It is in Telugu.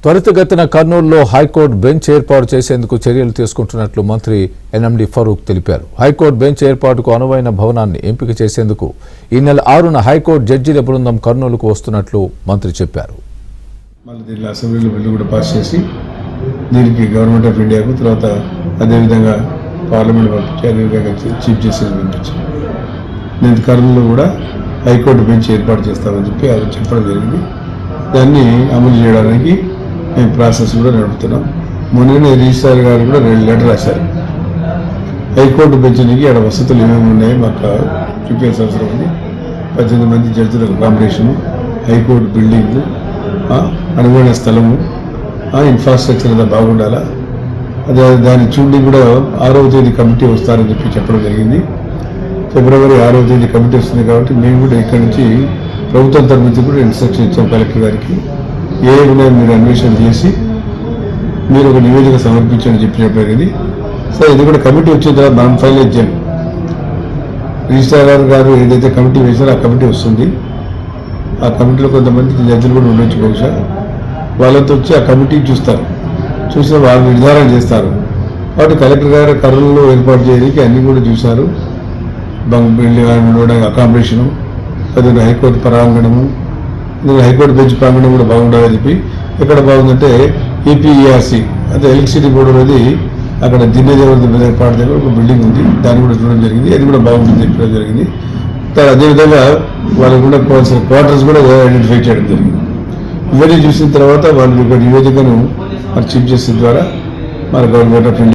త్వరితగతిన కర్నూలులో హైకోర్టు బెంచ్ ఏర్పాటు చేసేందుకు చర్యలు తీసుకుంటున్నట్లు మంత్రి ఎన్ఎండి ఫరూక్ తెలిపారు. హైకోర్టు బెంచ్ ఏర్పాటుకు అనువైన భవనాన్ని ఎంపిక చేసేందుకు ఈ నెల 6న హైకోర్టు జడ్జీల బృందం కర్నూలుకు వస్తున్నట్లు మంత్రి చెప్పారు. దీనిలో అసెంబ్లీలో బిల్లు కూడా పాస్ చేసి దీనికి గవర్నమెంట్ ఆఫ్ ఇండియాకు తర్వాత అదేవిధంగా పార్లమెంట్ పంపించి అదేవిధంగా చీఫ్ జస్టిస్ పంపించి నేను కర్నూలులో కూడా హైకోర్టు బెంచ్ ఏర్పాటు చేస్తామని చెప్పి అది చెప్పడం జరిగింది. దాన్ని అమలు చేయడానికి మేము ప్రాసెస్ కూడా నడుపుతున్నాం. మొన్ననే రిజిస్ట్రార్ గారు కూడా 2 లెటర్ రాశారు. హైకోర్టు బెంచ్కి ఆడ వసతులు ఏమేమి ఉన్నాయి మాకు చూపించాల్సిన అవసరం ఉంది. 18 మంది జడ్జిలకు అకామిడేషను, హైకోర్టు బిల్డింగ్, అనువైన స్థలము, ఇన్ఫ్రాస్ట్రక్చర్ అంతా బాగుండాలా. అదే దాన్ని చూడండి కూడా 6వ తేదీ కమిటీ వస్తారని చెప్పి చెప్పడం జరిగింది. ఫిబ్రవరి 6వ తేదీ కమిటీ వస్తుంది కాబట్టి మేము కూడా ఇక్కడ నుంచి ప్రభుత్వం తరఫు నుంచి కూడా ఇన్స్ట్రక్షన్ ఇచ్చాం కలెక్టర్ గారికి. ఏ ఉన్నాయో మీరు అన్వేషణ చేసి మీరు ఒక నివేదిక సమర్పించని చెప్పినప్పుడు జరిగింది. సరే ఇది కూడా కమిటీ వచ్చిన తర్వాత మనం ఫైనలైజ్ చేయం. రిజిస్ట్రార్ గారు ఏదైతే కమిటీ వేశారో ఆ కమిటీ వస్తుంది. ఆ కమిటీలో కొంతమంది జడ్జిలు కూడా ఉండొచ్చు బహుశా. వాళ్ళతో వచ్చి ఆ కమిటీ చూస్తారు. చూసిన వాళ్ళు నిర్ధారణ చేస్తారు. కాబట్టి కలెక్టర్ గారు కర్నూలులో ఏర్పాటు చేయడానికి అన్నీ కూడా చూశారు. బిల్డింగ్ అకామిడేషను, అదే హైకోర్టు ప్రాంగణము, హైకోర్టు బెంచ్ ప్రాంగణం కూడా బాగుండాలని చెప్పి. ఎక్కడ బాగుందంటే ఏపీఈఆర్సీ అంటే ఎలక్ట్రిసిటీ బోర్డు అనేది అక్కడ దిన్నేదేవర పాట దగ్గర ఒక బిల్డింగ్ ఉంది. దాన్ని కూడా చూడడం జరిగింది. అది కూడా బాగుంటుంది చెప్పడం జరిగింది. అదేవిధంగా వాళ్ళకు కూడా క్వార్టర్స్ కూడా ఐడెంటిఫై చేయడం జరిగింది. ఇవన్నీ చూసిన తర్వాత వాళ్ళు ఒక నివేదికను మరి చీఫ్ జస్టిస్ ద్వారా మన గవర్నమెంట్ ఆఫ్ ఇండియా